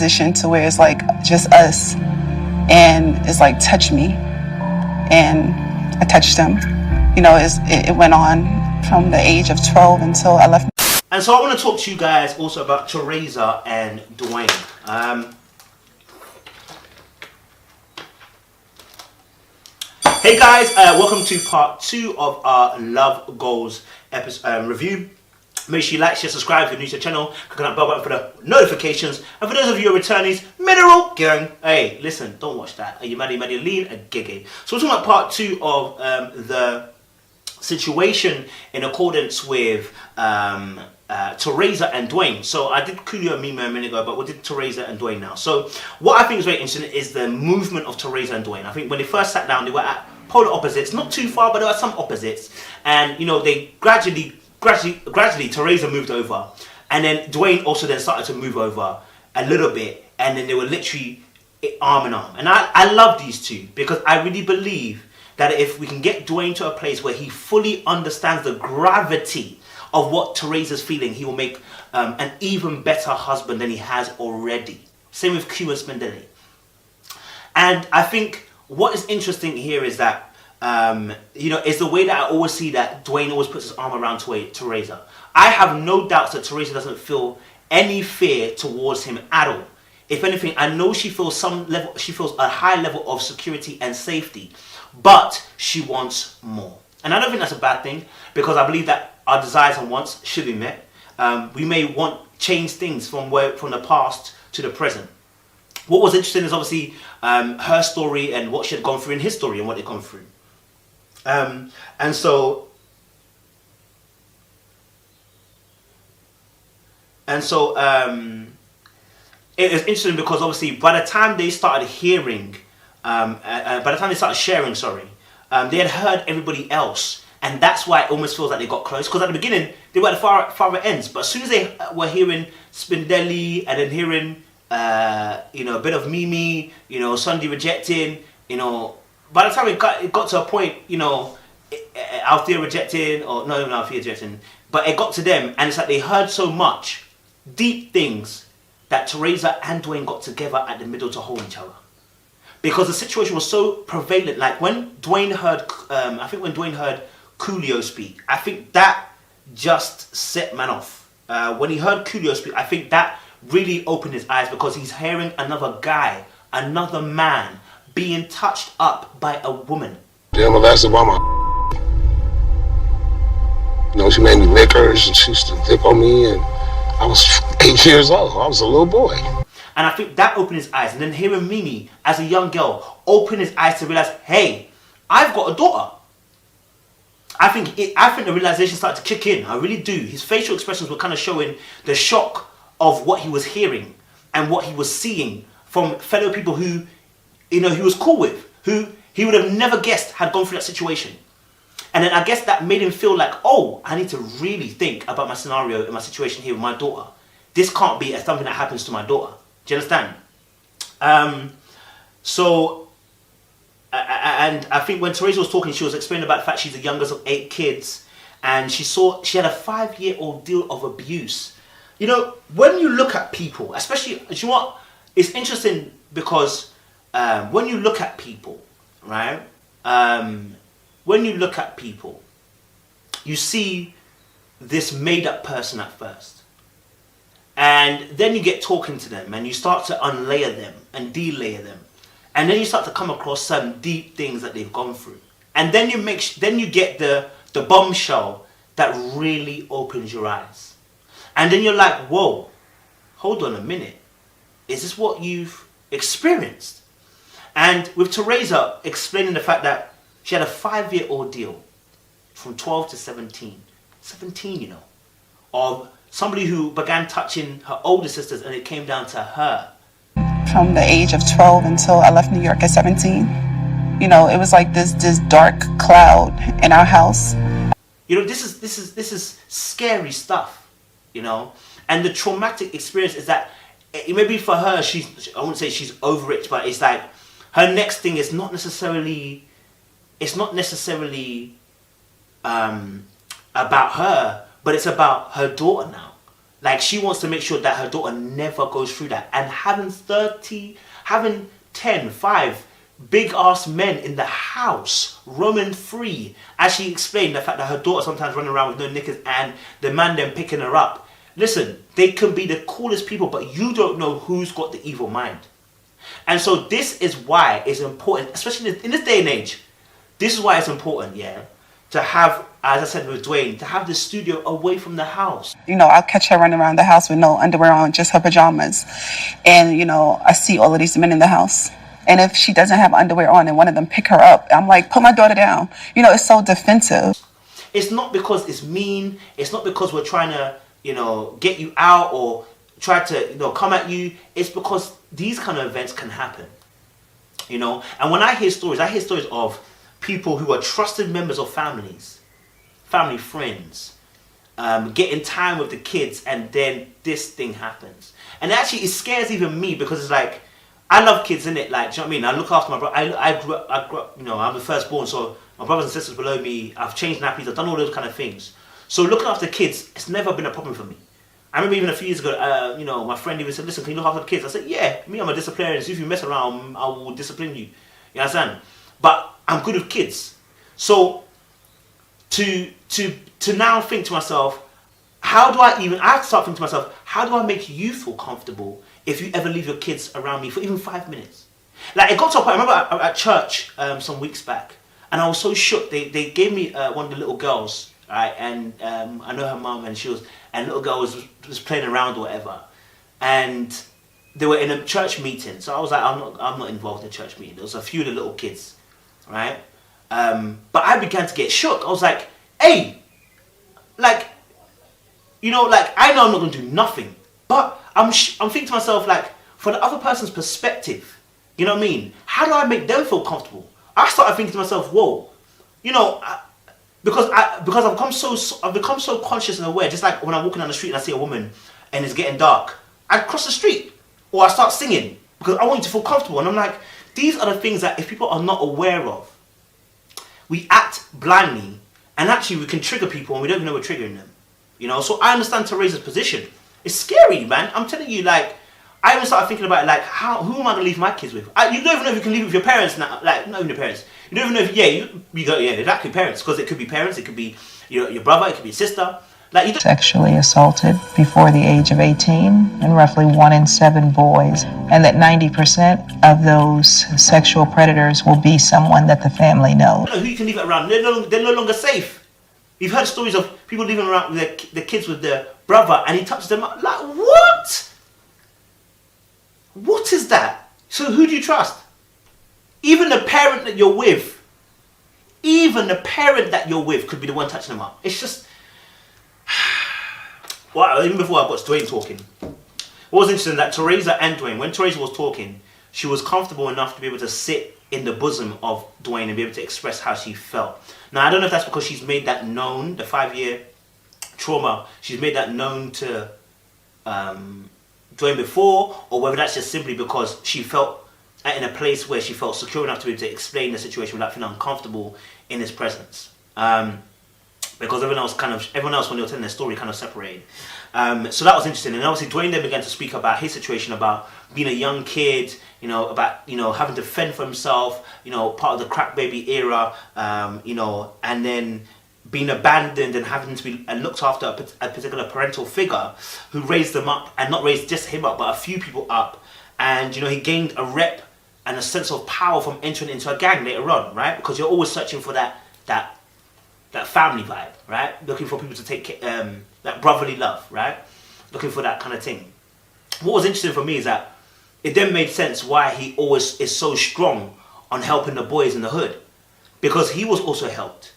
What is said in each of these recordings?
position to where it's like just us, and it's like touch me, and I touched him. You know, it went on from the age of 12 until I left. And so I want to talk to you guys also about Theresa and Dwayne. Hey guys, welcome to part 2 of our Love Goals episode review. Make sure you like, share, subscribe if you're new to the channel. Click on that bell button for the notifications. And for those of you who are returnees, mineral gang. Hey, listen, don't watch that. Are you mad, lean, and gigging? So we're talking about part 2 of the situation in accordance with Theresa and Dwayne. So I did Coolio and Mimo a minute ago, but we did Theresa and Dwayne now. So what I think is very interesting is the movement of Theresa and Dwayne. I think when they first sat down, they were at polar opposites, not too far, but there were some opposites. And you know, they gradually Theresa moved over, and then Dwayne also then started to move over a little bit, and then they were literally arm in arm. And I love these two because I really believe that if we can get Dwayne to a place where he fully understands the gravity of what Theresa's feeling, he will make an even better husband than he has already. Same with Q and Spindelli. And I think what is interesting here is that you know, it's the way that I always see that Dwayne always puts his arm around Theresa. I have no doubts that Theresa doesn't feel any fear towards him at all. If anything, I know she feels a high level of security and safety, but she wants more. And I don't think that's a bad thing, because I believe that our desires and wants should be met. We may want change things from the past to the present. What was interesting is obviously her story and what she had gone through, and his story and what they'd gone through. And so it is interesting because obviously by the time they started hearing, by the time they started sharing, they had heard everybody else, and that's why it almost feels like they got close. Because at the beginning they were at the farther ends, but as soon as they were hearing Spindelli and then hearing you know, a bit of Mimi, you know, Sunday rejecting, you know. By the time it got to a point, you know, Althea rejecting, or not even Althea rejecting, but it got to them, and it's like they heard so much deep things that Theresa and Dwayne got together at the middle to hold each other. Because the situation was so prevalent. Like when Dwayne heard, I think when Dwayne heard Coolio speak, I think that just set man off. When he heard Coolio speak, I think that really opened his eyes, because he's hearing another guy, another man, being touched up by a woman. Yeah, molested by my. You know, she made me lick her, she used to dip on me, and I was 8 years old. I was a little boy. And I think that opened his eyes. And then hearing Mimi, as a young girl, open his eyes to realize, hey, I've got a daughter. I think the realization started to kick in. I really do. His facial expressions were kind of showing the shock of what he was hearing and what he was seeing from fellow people who, you know, he was cool with, who he would have never guessed had gone through that situation. And then I guess that made him feel like, oh, I need to really think about my scenario and my situation here with my daughter. This can't be something that happens to my daughter. Do you understand? And I think when Theresa was talking, she was explaining about the fact she's the youngest of 8 kids, and she had a 5-year ordeal of abuse. You know, when you look at people, especially, you know what? It's interesting because when you look at people, right? When you look at people, you see this made-up person at first. And then you get talking to them and you start to unlayer them and delayer them. And then you start to come across some deep things that they've gone through. And then you get the bombshell that really opens your eyes. And then you're like, whoa, hold on a minute. Is this what you've experienced? And with Theresa explaining the fact that she had a 5-year ordeal from 12 to 17. 17, you know, of somebody who began touching her older sisters, and it came down to her. From the age of 12 until I left New York at 17, you know, it was like this dark cloud in our house. You know, this is scary stuff, you know. And the traumatic experience is that it may be for her, I wouldn't say she's over it, but it's like her next thing is not necessarily about her, but it's about her daughter now. Like, she wants to make sure that her daughter never goes through that. And having 5 big ass men in the house roaming free, as she explained the fact that her daughter sometimes running around with no knickers and the man then picking her up. Listen, they can be the coolest people, but you don't know who's got the evil mind. And so this is why it's important, especially in this day and age, this is why it's important, yeah, to have, as I said with Dwayne, to have the studio away from the house. You know, I'll catch her running around the house with no underwear on, just her pajamas. And, you know, I see all of these men in the house. And if she doesn't have underwear on and one of them pick her up, I'm like, put my daughter down. You know, it's so defensive. It's not because it's mean. It's not because we're trying to, you know, get you out or try to, you know, come at you. It's because these kind of events can happen. You know, and when I hear stories of people who are trusted members of families, family friends, getting time with the kids, and then this thing happens. And actually, it scares even me, because it's like, I love kids, innit? Like, do you know what I mean? I look after my brother. I grew up, you know, I'm the firstborn, so my brothers and sisters below me, I've changed nappies, I've done all those kind of things. So looking after kids, it's never been a problem for me. I remember even a few years ago, you know, my friend even said, listen, can you look after the kids? I said, yeah, me, I'm a disciplinarian, so if you mess around, I will discipline you. You understand? But I'm good with kids. So to now think to myself, I have to start thinking to myself, how do I make you feel comfortable if you ever leave your kids around me for even 5 minutes? Like, it got to a point, I remember at church some weeks back, and I was so shook. They gave me one of the little girls, right? And I know her mum, and and little girl was playing around or whatever. And they were in a church meeting. So I was like, I'm not involved in a church meeting. There was a few of the little kids, right? But I began to get shook. I was like, hey, like, you know, like, I know I'm not going to do nothing. But I'm thinking to myself, like, for the other person's perspective, you know what I mean? How do I make them feel comfortable? I started thinking to myself, whoa, you know, because I've become so conscious and aware. Just like when I'm walking down the street and I see a woman and it's getting dark, I cross the street or I start singing because I want you to feel comfortable. And I'm like, these are the things that if people are not aware of, we act blindly, and actually we can trigger people and we don't even know we're triggering them. You know, so I understand Theresa's position. It's scary, man. I'm telling you, like, I even started thinking about it, like, who am I going to leave my kids with? You don't even know if you can leave with your parents now. Like, not even your parents. You don't even know if, exactly, parents. Because it could be parents, it could be your brother, it could be your sister. Like, you sexually assaulted before the age of 18, and roughly 1 in 7 boys. And that 90% of those sexual predators will be someone that the family knows. Who you can leave it around. They're no longer safe. You've heard stories of people leaving around with their kids with their brother, and he touches them up. Like, what? What is that? So who do you trust? Even the parent that you're with, could be the one touching them up. It's just, well, even before I got Dwayne talking, what was interesting that Theresa and Dwayne, when Theresa was talking, she was comfortable enough to be able to sit in the bosom of Dwayne and be able to express how she felt. Now, I don't know if that's because she's made that known, the 5-year trauma, she's made that known to Dwayne before, or whether that's just simply because she felt in a place where she felt secure enough to be able to explain the situation without feeling uncomfortable in his presence. Because everyone else when they were telling their story kind of separated. So that was interesting. And obviously Dwayne then began to speak about his situation, about being a young kid, you know, about, you know, having to fend for himself, you know, part of the crack baby era, you know, and then being abandoned and having to be looked after a particular parental figure who raised them up, and not raised just him up, but a few people up. And, you know, he gained a rep and a sense of power from entering into a gang later on, right? Because you're always searching for that family vibe, right? Looking for people to take that brotherly love, right? Looking for that kind of thing. What was interesting for me is that it then made sense why he always is so strong on helping the boys in the hood, because he was also helped.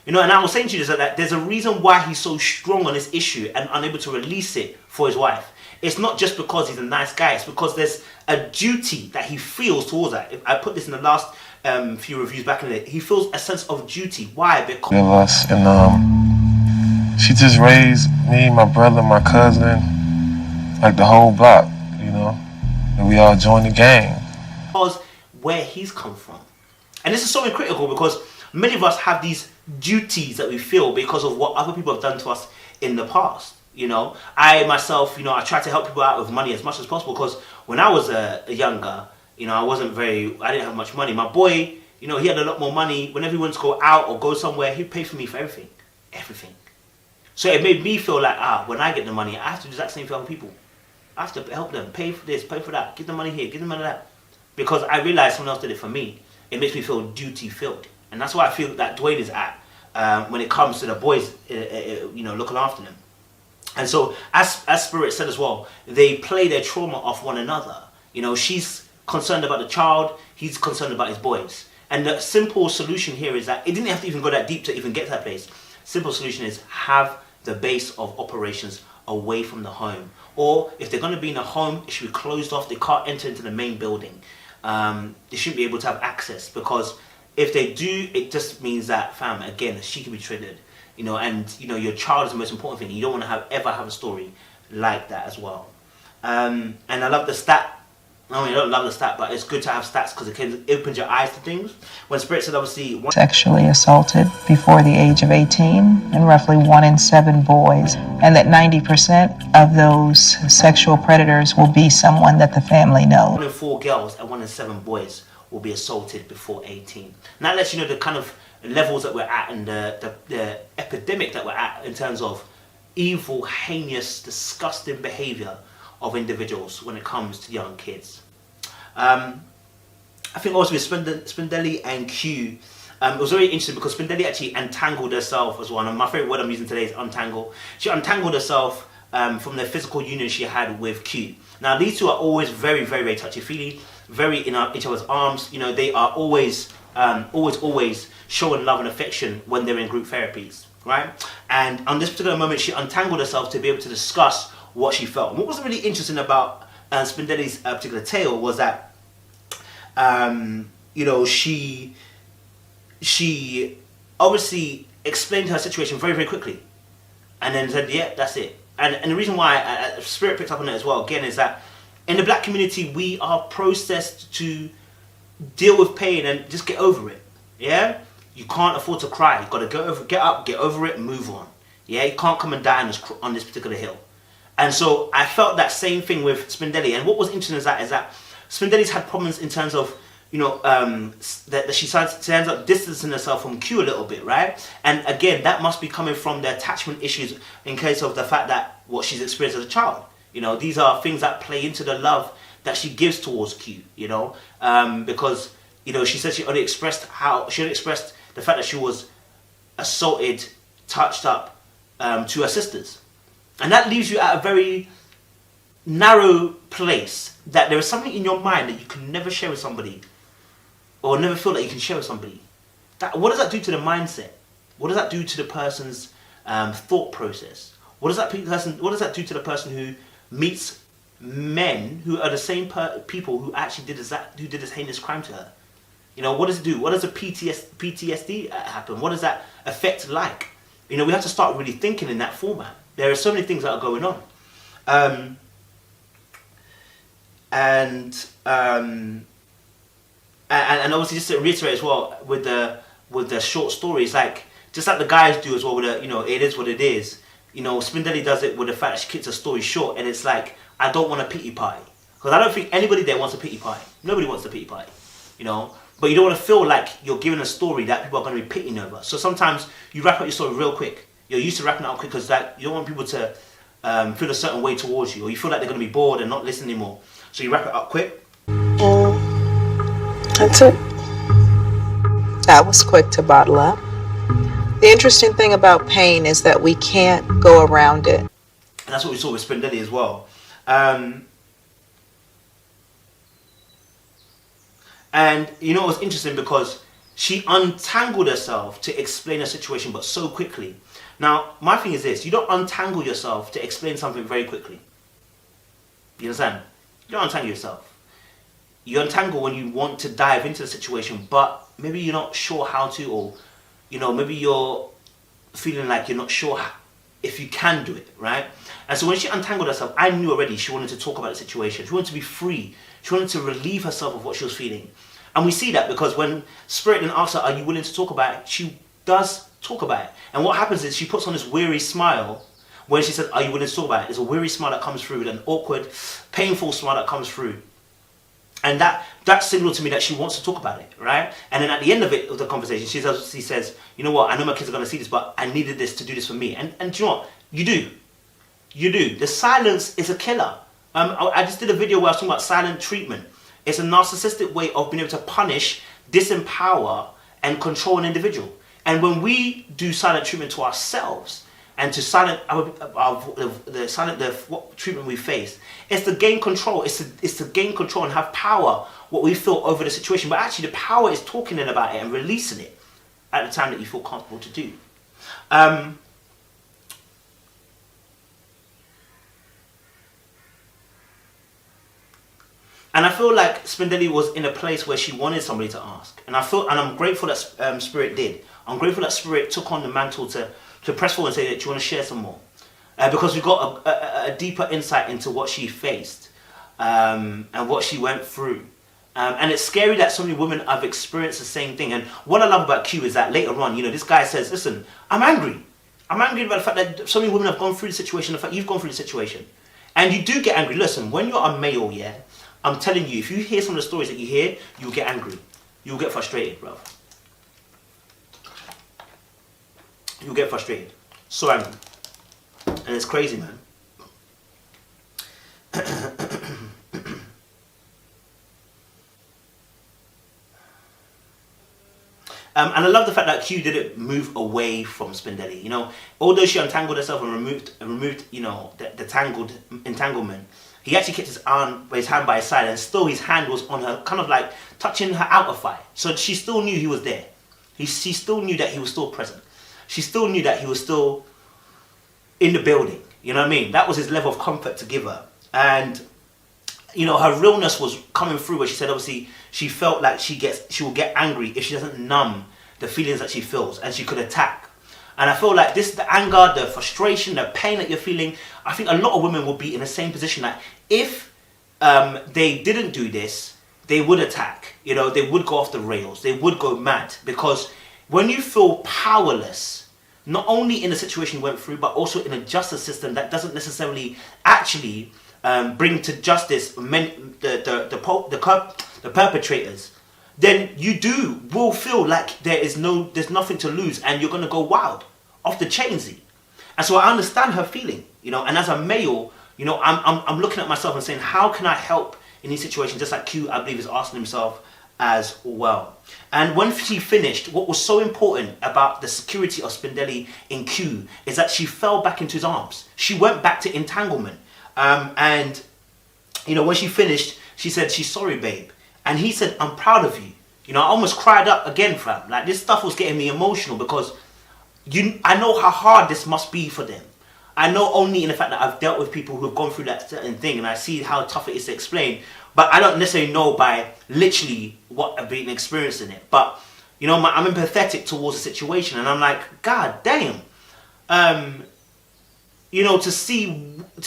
You know, and I was saying to you that there's a reason why he's so strong on this issue and unable to release it for his wife. It's not just because he's a nice guy, it's because there's a duty that he feels towards that. I put this in the last few reviews back in the day. He feels a sense of duty. Why? Because of us, and she just raised me, my brother, my cousin, like the whole block, you know, and we all joined the gang. Because where he's come from. And this is so critical because many of us have these duties that we feel because of what other people have done to us in the past. You know, I myself, you know, I try to help people out with money as much as possible, because when I was younger, you know, I didn't have much money. My boy, you know, he had a lot more money. Whenever he wanted to go out or go somewhere, he'd pay for me for everything. Everything. So it made me feel like, when I get the money, I have to do that same for other people. I have to help them, pay for this, pay for that, give them money here, give them money that. Because I realized someone else did it for me. It makes me feel duty-filled. And that's why I feel that Dwayne is at when it comes to the boys, you know, looking after them. And so, as Spirit said as well, they play their trauma off one another. You know, she's concerned about the child, he's concerned about his boys. And the simple solution here is that it didn't have to even go that deep to even get to that place. Simple solution is have the base of operations away from the home. Or if they're going to be in a home, it should be closed off. They can't enter into the main building. They shouldn't be able to have access, because if they do, it just means that, fam, again, she can be triggered. You know, and you know, your child is the most important thing. You don't want to ever have a story like that as well. And I love the stat. I mean, I don't love the stat, but it's good to have stats because it opens your eyes to things. When Spirit said, obviously, sexually assaulted before the age of 18, and roughly 1 in 7 boys, and that 90% of those sexual predators will be someone that the family knows. 1 in 4 girls and 1 in 7 boys will be assaulted before 18. And that lets you know the kind of levels that we're at, and the epidemic that we're at in terms of evil, heinous, disgusting behavior of individuals when it comes to young kids. I think also with Spindelli and Q, it was very interesting because Spindelli actually untangled herself as well. And my favorite word I'm using today is untangle. She untangled herself from the physical union she had with Q. Now these two are always very, very, very touchy-feely, very in each other's arms. You know, they are always showing love and affection when they're in group therapies, right? And on this particular moment, she untangled herself to be able to discuss what she felt. And what was really interesting about Spindelli's particular tale was that, you know, she obviously explained her situation very, very quickly, and then said, yeah, that's it. And the reason why Spirit picked up on it as well, again, is that in the black community, we are processed to deal with pain and just get over it, yeah? You can't afford to cry. You've got to get up, get over it, and move on. Yeah, you can't come and die on this particular hill. And so I felt that same thing with Spindelli. And what was interesting is that Spindelli's had problems in terms of, you know, that she ends up distancing herself from Q a little bit, right? And again, that must be coming from the attachment issues in case of the fact that what she's experienced as a child. You know, these are things that play into the love that she gives towards Q, you know, because, you know, she said she only expressed the fact that she was assaulted, touched up to her sisters. And that leaves you at a very narrow place, that there is something in your mind that you can never share with somebody, or never feel that you can share with somebody. What does that do to the mindset? What does that do to the person's thought process? What does that do to the person who meets men who are the same people who actually did this heinous crime to her? You know, what does it do? What does a PTSD happen? What does that affect like? You know, we have to start really thinking in that format. There are so many things that are going on. And obviously, just to reiterate as well, with the short stories, like just like the guys do as well, with the, you know, it is what it is. You know, Spindelli does it with the fact that she keeps her story short, and it's like, I don't want a pity party, because I don't think anybody there wants a pity party. Nobody wants a pity party, you know. But you don't want to feel like you're giving a story that people are going to be pitying over. So sometimes you wrap up your story real quick. You're used to wrapping it up quick because like you don't want people to feel a certain way towards you, or you feel like they're going to be bored and not listen anymore. So you wrap it up quick. That's it. That was quick to bottle up. The interesting thing about pain is that we can't go around it. And that's what we saw with Spindelli as well. And you know, it was interesting because she untangled herself to explain her situation, but so quickly. Now, my thing is this: you don't untangle yourself to explain something very quickly. You understand? You don't untangle yourself. You untangle when you want to dive into the situation, but maybe you're not sure how to, or, you know, maybe you're feeling like you're not sure if you can do it, right? And so when she untangled herself, I knew already she wanted to talk about the situation. She wanted to be free. She wanted to relieve herself of what she was feeling. And we see that because when Spirit then asks her, are you willing to talk about it? She does talk about it. And what happens is she puts on this weary smile when she said, are you willing to talk about it? There's a weary smile that comes through, an awkward, painful smile that comes through. And that signaled to me that she wants to talk about it, right? And then at the end of it, of the conversation, she says, you know what, I know my kids are going to see this, but I needed this to do this for me. And do you know what? You do. You do. The silence is a killer. I just did a video where I was talking about silent treatment. It's a narcissistic way of being able to punish, disempower, and control an individual. And when we do silent treatment to ourselves, and to silent what treatment we face, it's to gain control. It's to gain control and have power, what we feel over the situation. But actually, the power is talking about it and releasing it at the time that you feel comfortable to do. And I feel like Spindelli was in a place where she wanted somebody to ask, and I'm grateful that Spirit did. I'm grateful that Spirit took on the mantle to press forward and say that you want to share some more. Because we got a deeper insight into what she faced and what she went through. And it's scary that so many women have experienced the same thing. And what I love about Q is that later on, this guy says, listen, I'm angry. I'm angry about the fact that so many women have gone through the situation, the fact you've gone through the situation. And you do get angry. Listen, when you're a male, yeah, I'm telling you, if you hear some of the stories that you hear, you'll get angry. You'll get frustrated, bro. You'll get frustrated. So angry. And it's crazy, man. And I love the fact that Q didn't move away from Spindelli. Although she untangled herself and removed, the entanglement, he actually kept his hand by his side, and still his hand was on her, kind of like touching her outer thigh. So she still knew he was there. She still knew that he was still present. She still knew that he was still in the building. You know what I mean? That was his level of comfort to give her. And, her realness was coming through, where she said, obviously, she felt like she will get angry if she doesn't numb the feelings that she feels, and she could attack. And I feel like the anger, the frustration, the pain that you're feeling, I think a lot of women will be in the same position, that if they didn't do this, they would attack. They would go off the rails. They would go mad. Because when you feel powerless, not only in the situation you went through, but also in a justice system that doesn't necessarily actually bring to justice the perpetrators, then you will feel like there's nothing to lose, and you're going to go wild, off the chainsy. And so I understand her feeling, and as a male, I'm looking at myself and saying, how can I help in these situations? Just like Q, I believe, is asking himself as well. And when she finished, what was so important about the security of Spindelli in Q is that she fell back into his arms. She went back to entanglement. And when she finished, she said, she's sorry, babe. And he said, I'm proud of you. I almost cried up again, fam. Like, this stuff was getting me emotional, because I know how hard this must be for them. I know only in the fact that I've dealt with people who have gone through that certain thing, and I see how tough it is to explain. But I don't necessarily know by literally what I've been experiencing it. But, I'm empathetic towards the situation, and I'm like, God damn. To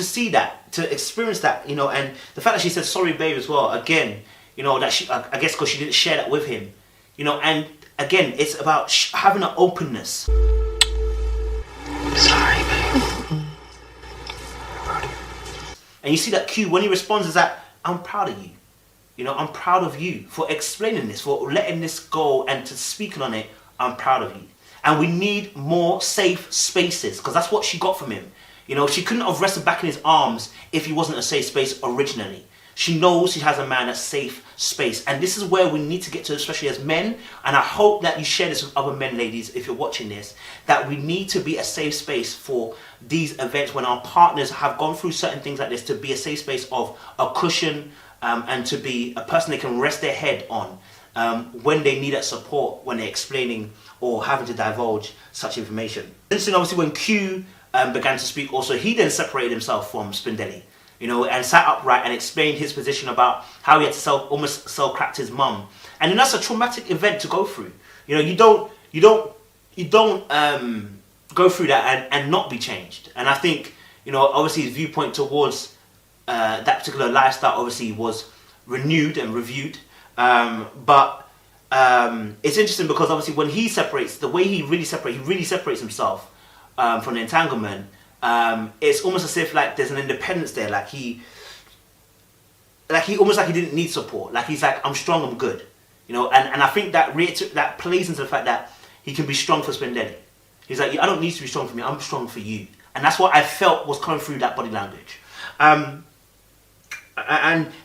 see that, to experience that, and the fact that she said sorry, babe, as well, again, that she, I guess because she didn't share that with him, and again, it's about having an openness. Sorry, babe. And you see that Q, when he responds, is that, I'm proud of you. I'm proud of you for explaining this, for letting this go and to speaking on it. I'm proud of you. And we need more safe spaces, because that's what she got from him. She couldn't have rested back in his arms if he wasn't a safe space originally. She knows she has a man, a safe space. And this is where we need to get to, especially as men. And I hope that you share this with other men, ladies, if you're watching this, that we need to be a safe space for these events when our partners have gone through certain things like this, to be a safe space of a cushion, and to be a person they can rest their head on when they need that support, when they're explaining or having to divulge such information. Interesting, obviously, when Q began to speak also, he then separated himself from Spindelli, and sat upright and explained his position about how he had to almost sell crack to his mum. And then that's a traumatic event to go through. You don't go through that and not be changed. And I think, obviously his viewpoint towards that particular lifestyle obviously was renewed and reviewed. But it's interesting because obviously when he separates, the way he really separates himself from the entanglement, it's almost as if like there's an independence there. Like he almost like he didn't need support. Like he's like, I'm strong, I'm good. You know, and I think that that plays into the fact that he can be strong for Spendelli. He's like, I don't need to be strong for me, I'm strong for you. And that's what I felt was coming through that body language. And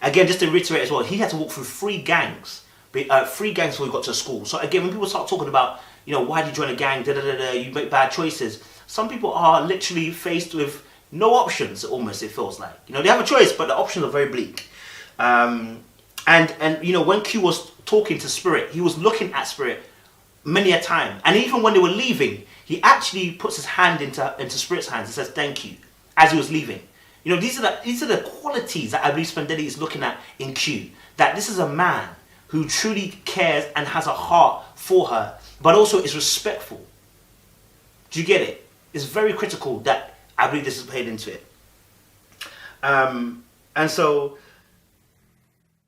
again, just to reiterate as well, he had to walk through 3 gangs. 3 gangs before he got to school. So again, when people start talking about, you know, why did you join a gang, you make bad choices. Some people are literally faced with no options, almost, it feels like. You know, they have a choice, but the options are very bleak. And you know, when Q was talking to Spirit, he was looking at Spirit many a time. And even when they were leaving, he actually puts his hand into Spirit's hands and says thank you as he was leaving. You know, these are the qualities that I believe Spendelli is looking at in Q. That this is a man who truly cares and has a heart for her, but also is respectful. Do you get it? It's very critical that I believe this is played into it. And so